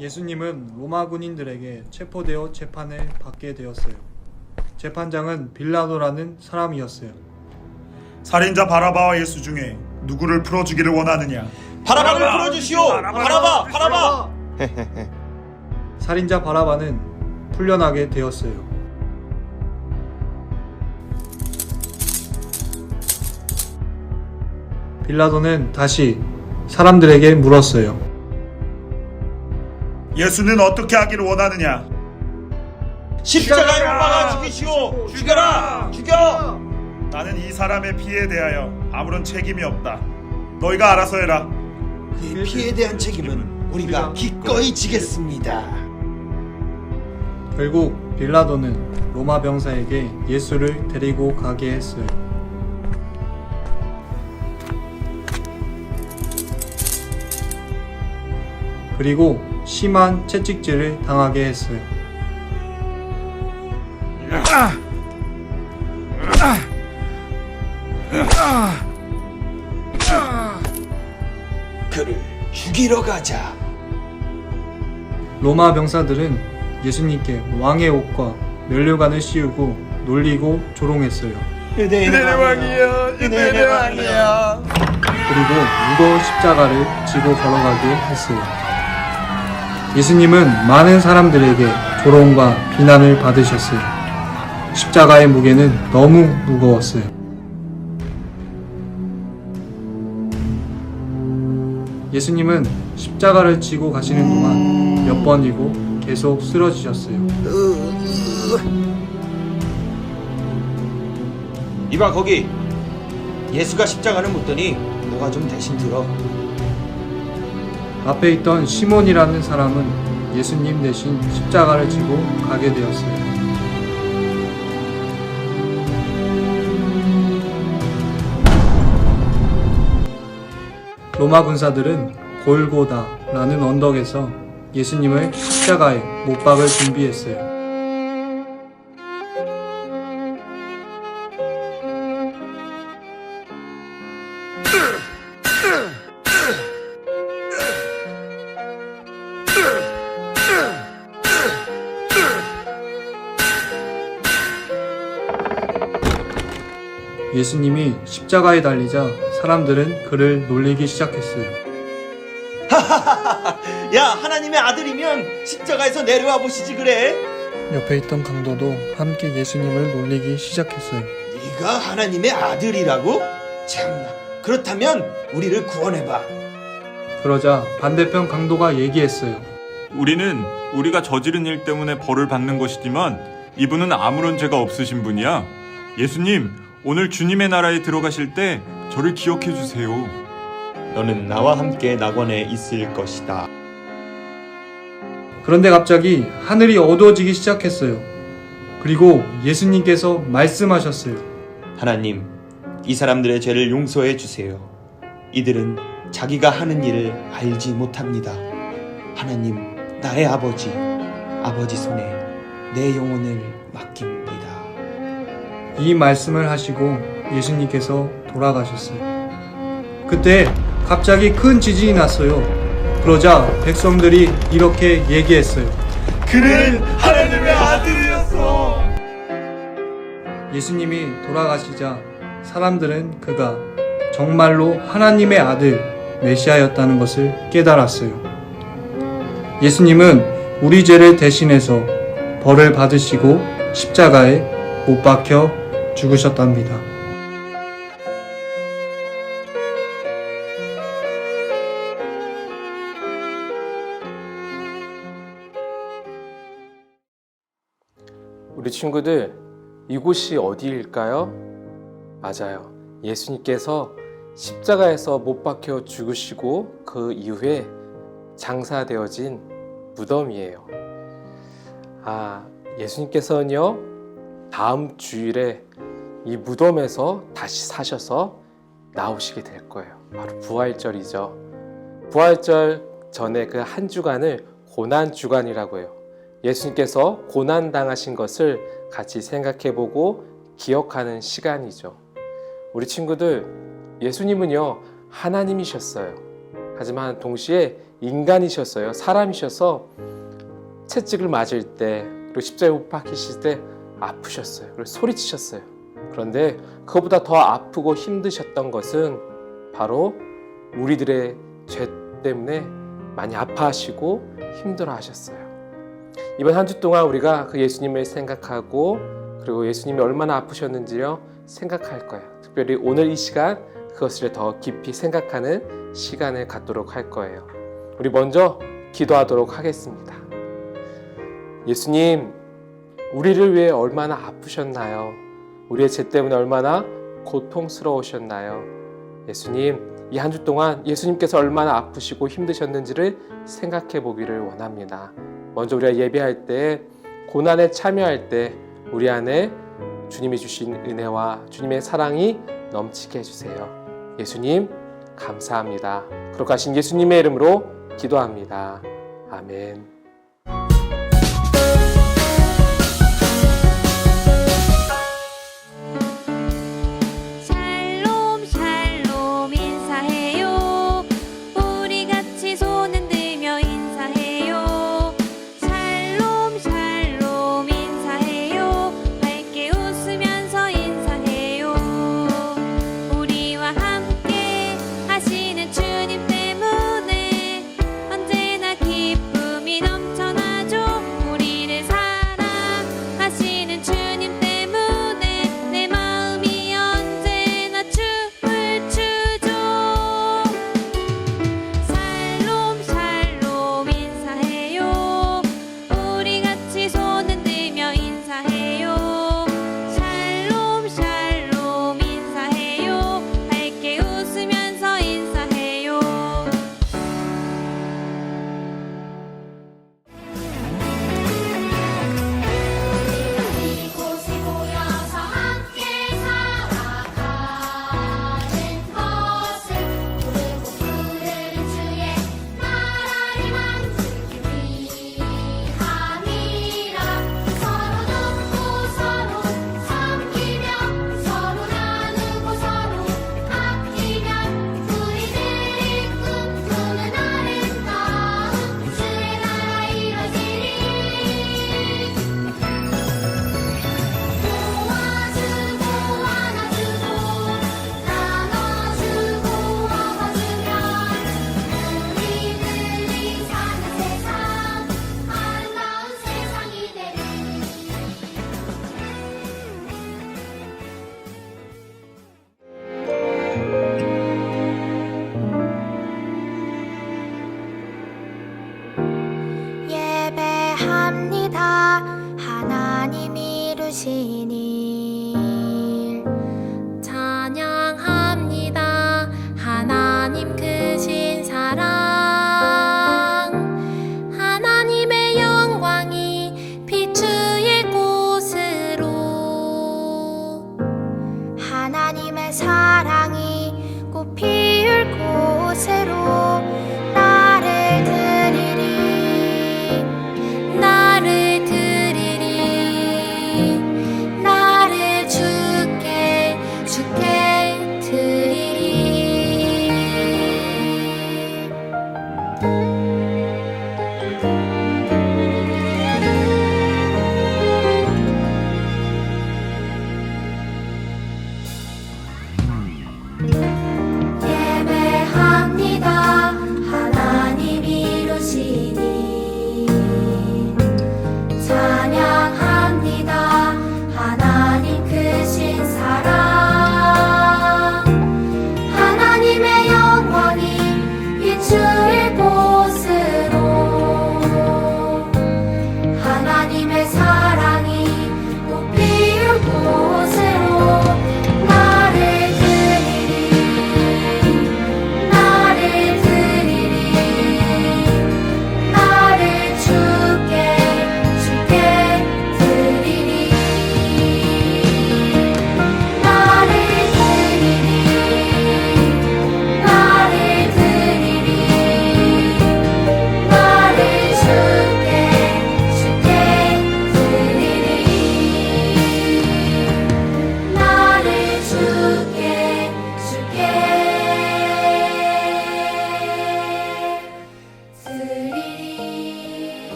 예수님은 로마 군인들에게 체포되어 재판을 받게 되었어요. 재판장은 빌라도라는 사람이었어요. 살인자 바라바와 예수 중에 누구를 풀어주기를 원하느냐? 바라바를 풀어주시오! 바라바! 살인자 바라바는 풀려나게 되었어요. 빌라도는 다시 사람들에게 물었어요. 예수는 어떻게 하기를 원하느냐? 십자가에 못 박아 죽이시오! 죽여라! 죽여! 나는 이 사람의 피해에 대하여 아무런 책임이 없다. 너희가 알아서 해라. 그의 피해에 대한 책임은 우리가 기꺼이 지겠습니다. 결국 빌라도는 로마 병사에게 예수를 데리고 가게 했어요. 그리고 심한 채찍질을 당하게 했어요. 그를 죽이러 가자. 로마 병사들은 예수님께 왕의 옷과 면류관을 씌우고 놀리고 조롱했어요. 유대인의 왕이여! 유대인의 왕이여! 그리고 무거운 십자가를 지고 걸어가게 했어요. 예수님은 많은 사람들에게 조롱과 비난을 받으셨어요. 십자가의 무게는 너무 무거웠어요. 예수님은 십자가를 지고 가시는 동안 몇 번이고 계속 쓰러지셨어요. 이봐 거기! 예수가 십자가를 묻더니 너가 좀 대신 들어. 앞에 있던 시몬이라는 사람은 예수님 대신 십자가를 지고 가게 되었어요. 로마 군사들은 골고다라는 언덕에서 예수님을 십자가에 못 박을 준비했어요. 예수님이 십자가에 달리자 사람들은 그를 놀리기 시작했어요. 야 하나님의 아들이면 십자가에서 내려와 보시지 그래? 옆에 있던 강도도 함께 예수님을 놀리기 시작했어요. 네가 하나님의 아들이라고? 참나 그렇다면 우리를 구원해봐. 그러자 반대편 강도가 얘기했어요. 우리는 우리가 저지른 일 때문에 벌을 받는 것이지만 이분은 아무런 죄가 없으신 분이야. 예수님, 오늘 주님의 나라에 들어가실 때 저를 기억해 주세요. 너는 나와 함께 낙원에 있을 것이다. 그런데 갑자기 하늘이 어두워지기 시작했어요. 그리고 예수님께서 말씀하셨어요. 하나님, 이 사람들의 죄를 용서해 주세요. 이들은 자기가 하는 일을 알지 못합니다. 하나님, 나의 아버지 손에 내 영혼을 맡깁니다. 이 말씀을 하시고 예수님께서 돌아가셨어요. 그때 갑자기 큰 지진이 났어요. 그러자 백성들이 이렇게 얘기했어요. 그는 하나님의 아들이었어. 예수님이 돌아가시자 사람들은 그가 정말로 하나님의 아들 메시아였다는 것을 깨달았어요. 예수님은 우리 죄를 대신해서 벌을 받으시고 십자가에 못 박혀 죽으셨답니다. 우리 친구들, 이곳이 어디일까요? 맞아요. 예수님께서 십자가에서 못 박혀 죽으시고 그 이후에 장사되어진 무덤이에요. 예수님께서는요, 다음 주일에 이 무덤에서 다시 사셔서 나오시게 될 거예요. 바로 부활절이죠. 부활절 전에 그 한 주간을 고난주간이라고 해요. 예수님께서 고난당하신 것을 같이 생각해보고 기억하는 시간이죠. 우리 친구들, 예수님은요, 하나님이셨어요. 하지만 동시에 인간이셨어요. 사람이셔서 채찍을 맞을 때 그리고 십자가에 못 박히실 때 아프셨어요. 그리고 소리치셨어요. 그런데 그것보다 더 아프고 힘드셨던 것은 바로 우리들의 죄 때문에 많이 아파하시고 힘들어하셨어요. 이번 한 주 동안 우리가 그 예수님을 생각하고 그리고 예수님이 얼마나 아프셨는지요 생각할 거예요. 특별히 오늘 이 시간 그것을 더 깊이 생각하는 시간을 갖도록 할 거예요. 우리 먼저 기도하도록 하겠습니다. 예수님, 우리를 위해 얼마나 아프셨나요? 우리의 죄 때문에 얼마나 고통스러우셨나요? 예수님, 이 한 주 동안 예수님께서 얼마나 아프시고 힘드셨는지를 생각해 보기를 원합니다. 먼저 우리가 예배할 때, 고난에 참여할 때 우리 안에 주님이 주신 은혜와 주님의 사랑이 넘치게 해주세요. 예수님, 감사합니다. 거룩하신 예수님의 이름으로 기도합니다. 아멘. 샬롬 샬롬 인사해요. 우리 같이 손 흔들며 인사해요. 샬롬 샬롬 인사해요. 밝게 웃으면서 인사해요. 우리와 함께 하시는 주님 때문에 언제나 기쁨이 넘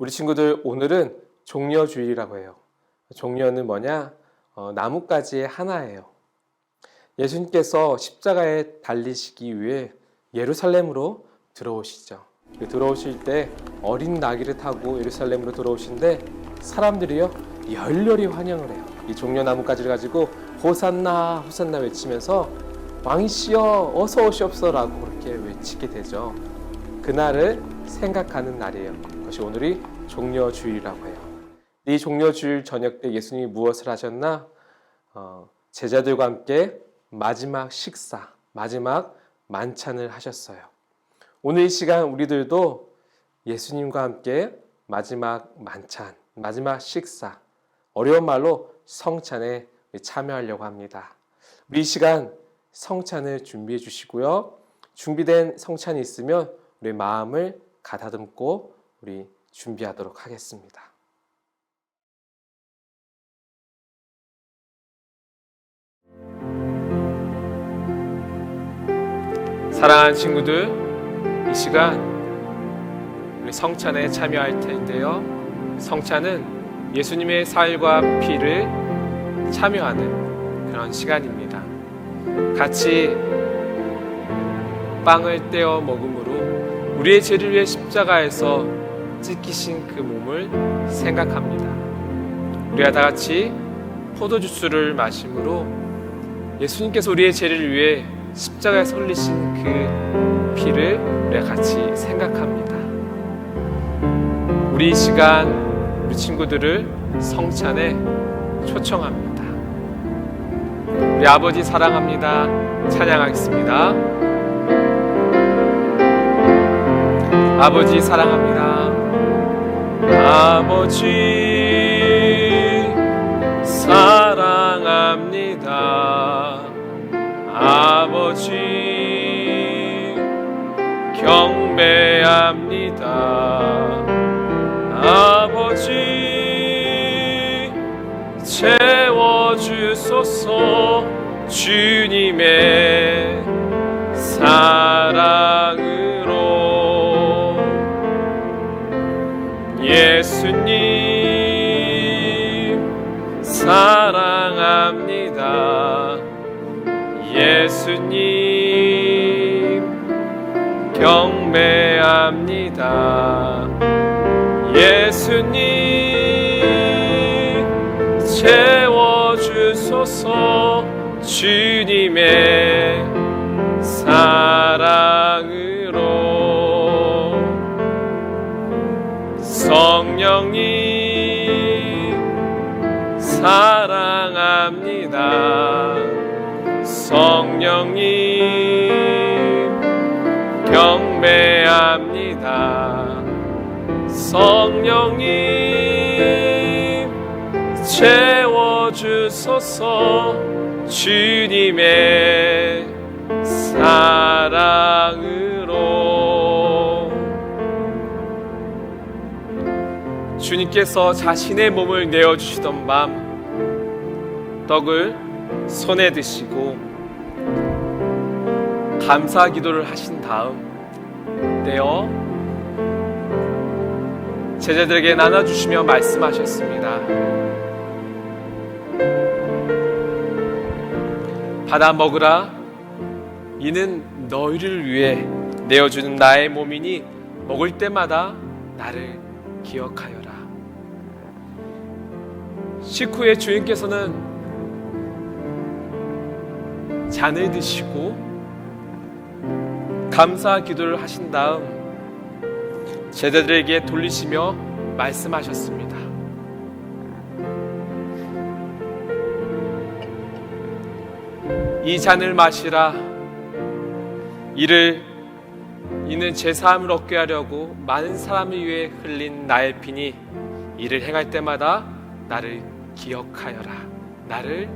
우리 친구들, 오늘은 종려주일이라고 해요. 종려는 뭐냐? 나뭇가지의 하나예요. 예수님께서 십자가에 달리시기 위해 예루살렘으로 들어오시죠. 들어오실 때 어린 나귀를 타고 예루살렘으로 들어오신데 사람들이요 열렬히 환영을 해요. 이 종려나뭇가지를 가지고 호산나 호산나 외치면서 왕이시여 어서 오시옵소서라고 그렇게 외치게 되죠. 그날을 생각하는 날이에요. 그것이 오늘이 종려주일이라고 해요. 이 종려주일 저녁 때 예수님이 무엇을 하셨나? 제자들과 함께 마지막 식사, 마지막 만찬을 하셨어요. 오늘 이 시간 우리들도 예수님과 함께 마지막 만찬, 마지막 식사, 어려운 말로 성찬에 참여하려고 합니다. 우리 이 시간 성찬을 준비해 주시고요. 준비된 성찬이 있으면 우리 마음을 가다듬고 우리 준비하도록 하겠습니다. 사랑하는 친구들, 이 시간 우리 성찬에 참여할 텐데요. 성찬은 예수님의 살과 피를 참여하는 그런 시간입니다. 같이 빵을 떼어 먹음으로 우리의 죄를 위해 십자가에서 찢기신 그 몸을 생각합니다. 우리가 다 같이 포도주스를 마심으로 예수님께서 우리의 죄를 위해 십자가에 설리신 그 피를 우리가 같이 생각합니다. 우리 이 시간 우리 친구들을 성찬에 초청합니다. 우리 아버지 사랑합니다. 찬양하겠습니다. 아버지 사랑합니다. 아버지 사랑합니다. 아버지 경배합니다. 아버지 채워주소서 주님의 사랑으로. 예수님 사랑합니다. 예수님 경배합니다. 예수님 채워주소서 주님의 사랑으로. 성령님 사랑합니다. 성령님 경배합니다. 성령님 채워주소서 주님의 사랑으로. 주님께서 자신의 몸을 내어주시던 밤 떡을 손에 드시고 감사 기도를 하신 다음 떼어 제자들에게 나눠주시며 말씀하셨습니다. 받아 먹으라. 이는 너희를 위해 내어주는 나의 몸이니 먹을 때마다 나를 기억하여라. 식후에 주님께서는 잔을 드시고 감사 기도를 하신 다음 제자들에게 돌리시며 말씀하셨습니다. 이 잔을 마시라. 이는 제사함을 얻게 하려고 많은 사람을 위해 흘린 나의 피니 이를 행할 때마다 나를 기억하여라. 나를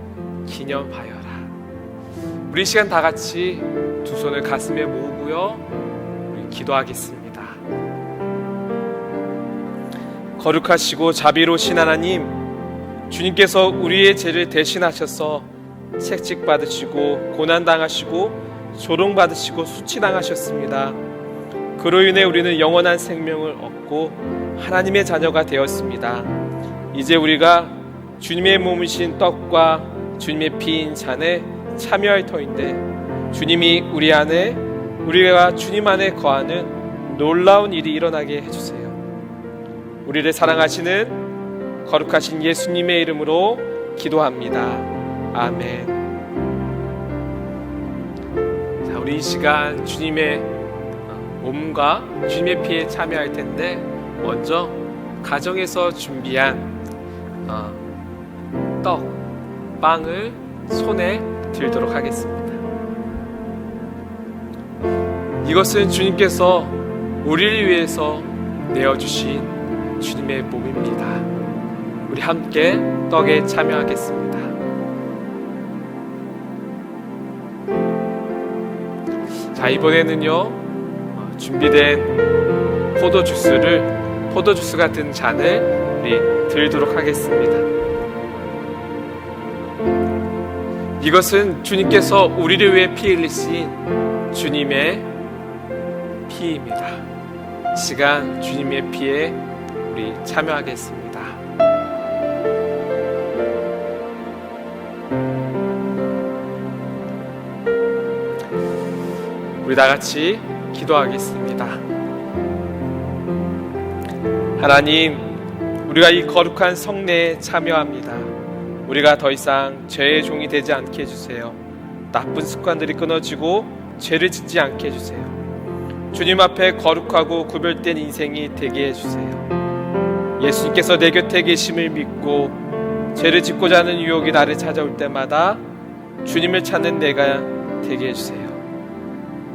기념하여라. 우리 시간 다 같이 두 손을 가슴에 모으고요, 우리 기도하겠습니다. 거룩하시고 자비로우신 하나님, 주님께서 우리의 죄를 대신하셔서 책찍받으시고 고난당하시고 조롱받으시고 수치당하셨습니다. 그로 인해 우리는 영원한 생명을 얻고 하나님의 자녀가 되었습니다. 이제 우리가 주님의 몸이신 떡과 주님의 피인 잔에 참여할 터인데 주님이 우리 안에, 우리가 주님 안에 거하는 놀라운 일이 일어나게 해주세요. 우리를 사랑하시는 거룩하신 예수님의 이름으로 기도합니다. 아멘. 자, 우리 이 시간 주님의 몸과 주님의 피에 참여할 텐데 먼저 가정에서 준비한 떡, 빵을 손에 들도록 하겠습니다. 이것은 주님께서 우리를 위해서 내어주신 주님의 몸입니다. 우리 함께 떡에 참여하겠습니다. 자, 이번에는요, 준비된 포도주스 같은 잔을 우리 들도록 하겠습니다. 이것은 주님께서 우리를 위해 피 흘리신 주님의 피입니다. 이 시간 주님의 피에 우리 참여하겠습니다. 우리 다 같이 기도하겠습니다. 하나님, 우리가 이 거룩한 성례에 참여합니다. 우리가 더 이상 죄의 종이 되지 않게 해주세요. 나쁜 습관들이 끊어지고 죄를 짓지 않게 해주세요. 주님 앞에 거룩하고 구별된 인생이 되게 해주세요. 예수님께서 내 곁에 계심을 믿고 죄를 짓고자 하는 유혹이 나를 찾아올 때마다 주님을 찾는 내가 되게 해주세요.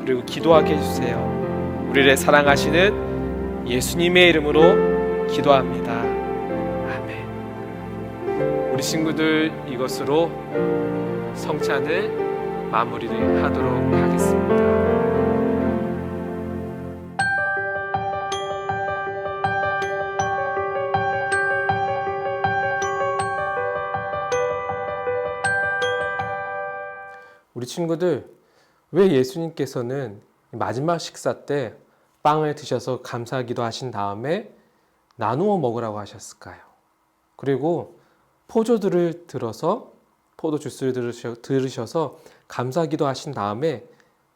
그리고 기도하게 해주세요. 우리를 사랑하시는 예수님의 이름으로 기도합니다. 아멘. 우리 친구들, 이것으로 성찬을 마무리를 하도록 하겠습니다. 우리 친구들, 왜 예수님께서는 마지막 식사 때 빵을 드셔서 감사기도 하신 다음에 나누어 먹으라고 하셨을까요? 그리고 포도주스를 들으셔서 감사기도 하신 다음에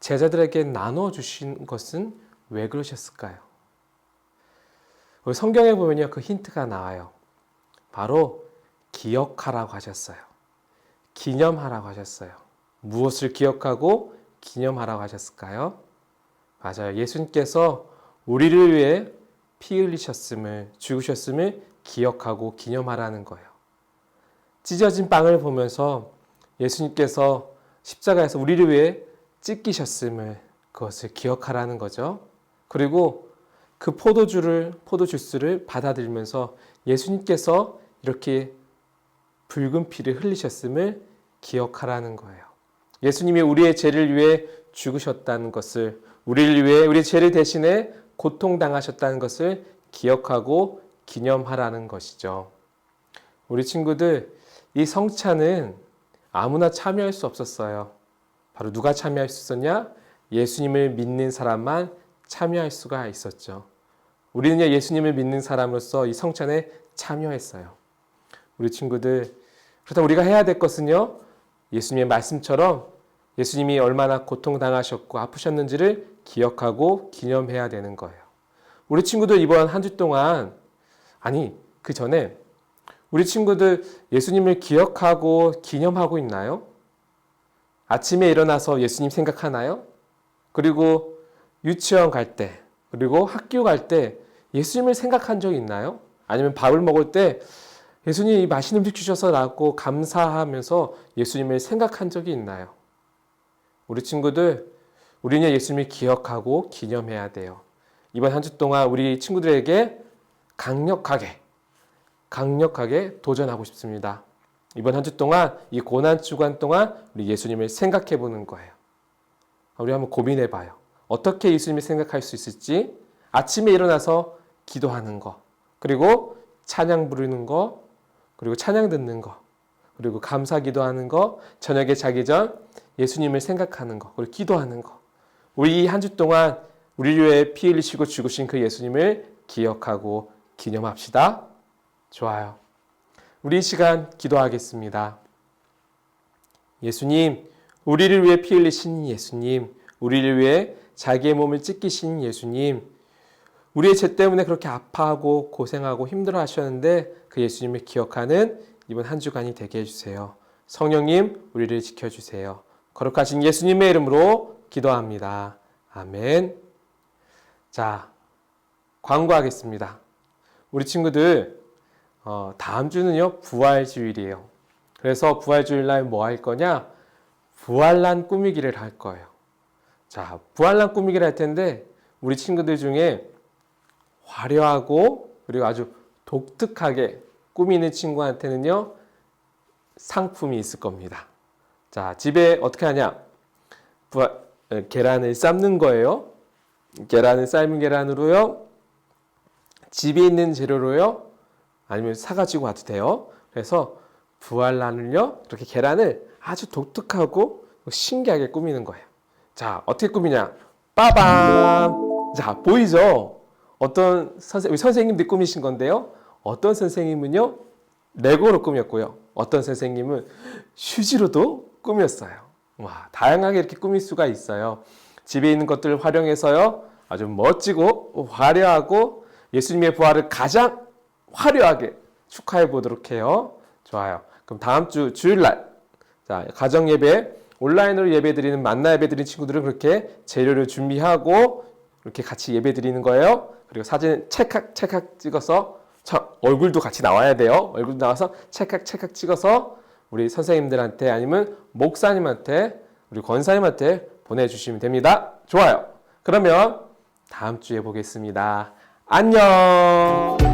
제자들에게 나누어 주신 것은 왜 그러셨을까요? 우리 성경에 보면요, 그 힌트가 나와요. 바로 기억하라고 하셨어요. 기념하라고 하셨어요. 무엇을 기억하고 기념하라고 하셨을까요? 맞아요. 예수님께서 우리를 위해 피 흘리셨음을, 죽으셨음을 기억하고 기념하라는 거예요. 찢어진 빵을 보면서 예수님께서 십자가에서 우리를 위해 찢기셨음을, 그것을 기억하라는 거죠. 그리고 그 포도주스를 받아들이면서 예수님께서 이렇게 붉은 피를 흘리셨음을 기억하라는 거예요. 예수님이 우리의 죄를 위해 죽으셨다는 것을, 우리를 위해 우리의 죄를 대신해 고통당하셨다는 것을 기억하고 기념하라는 것이죠. 우리 친구들, 이 성찬은 아무나 참여할 수 없었어요. 바로 누가 참여할 수 있었냐? 예수님을 믿는 사람만 참여할 수가 있었죠. 우리는 예수님을 믿는 사람으로서 이 성찬에 참여했어요. 우리 친구들, 그렇다면 우리가 해야 될 것은요, 예수님의 말씀처럼 예수님이 얼마나 고통당하셨고 아프셨는지를 기억하고 기념해야 되는 거예요. 우리 친구들, 이번 한 주 동안, 그 전에 우리 친구들 예수님을 기억하고 기념하고 있나요? 아침에 일어나서 예수님 생각하나요? 그리고 유치원 갈 때, 그리고 학교 갈 때 예수님을 생각한 적이 있나요? 아니면 밥을 먹을 때 예수님이 맛있는 음식 주셔서 나고 감사하면서 예수님을 생각한 적이 있나요? 우리 친구들, 우리는 예수님을 기억하고 기념해야 돼요. 이번 한 주 동안 우리 친구들에게 강력하게 도전하고 싶습니다. 이번 한 주 동안, 이 고난 주간 동안 우리 예수님을 생각해 보는 거예요. 우리 한번 고민해 봐요. 어떻게 예수님을 생각할 수 있을지. 아침에 일어나서 기도하는 거, 그리고 찬양 부르는 거, 그리고 찬양 듣는 거, 그리고 감사 기도하는 거, 저녁에 자기 전 예수님을 생각하는 거, 그리고 기도하는 거. 우리 이 한 주 동안 우리를 위해 피 흘리시고 죽으신 그 예수님을 기억하고 기념합시다. 좋아요. 우리 이 시간 기도하겠습니다. 예수님, 우리를 위해 피 흘리신 예수님, 우리를 위해 자기의 몸을 찢기신 예수님, 우리의 죄 때문에 그렇게 아파하고 고생하고 힘들어 하셨는데 그 예수님을 기억하는 이번 한 주간이 되게 해주세요. 성령님, 우리를 지켜주세요. 거룩하신 예수님의 이름으로 기도합니다. 아멘. 자, 광고하겠습니다. 우리 친구들 다음 주는요 부활주일이에요. 그래서 부활주일날 뭐 할 거냐? 부활란 꾸미기를 할 거예요. 자, 부활란 꾸미기를 할 텐데 우리 친구들 중에 화려하고 그리고 아주 독특하게 꾸미는 친구한테는요 상품이 있을 겁니다. 자, 집에 어떻게 하냐? 계란을 삶는 거예요. 계란을 삶은 계란으로요, 집에 있는 재료로요, 아니면 사가지고 와도 돼요. 그래서 부활란을요, 이렇게 계란을 아주 독특하고 신기하게 꾸미는 거예요. 자, 어떻게 꾸미냐? 빠밤! 자, 보이죠? 어떤 선생님들 꾸미신 건데요. 어떤 선생님은요, 레고로 꾸몄고요. 어떤 선생님은 휴지로도 꾸몄어요. 와, 다양하게 이렇게 꾸밀 수가 있어요. 집에 있는 것들을 활용해서요, 아주 멋지고 화려하고 예수님의 부활을 가장 화려하게 축하해 보도록 해요. 좋아요. 그럼 다음 주 주일날, 자, 가정 예배, 온라인으로 예배 드리는 만나 예배 드리는 친구들은 그렇게 재료를 준비하고 이렇게 같이 예배 드리는 거예요. 그리고 사진 찰칵 찍어서, 얼굴도 같이 나와야 돼요. 얼굴도 나와서 찰칵 찍어서 우리 선생님들한테 아니면 목사님한테, 우리 권사님한테 보내주시면 됩니다. 좋아요. 그러면 다음 주에 보겠습니다. 안녕.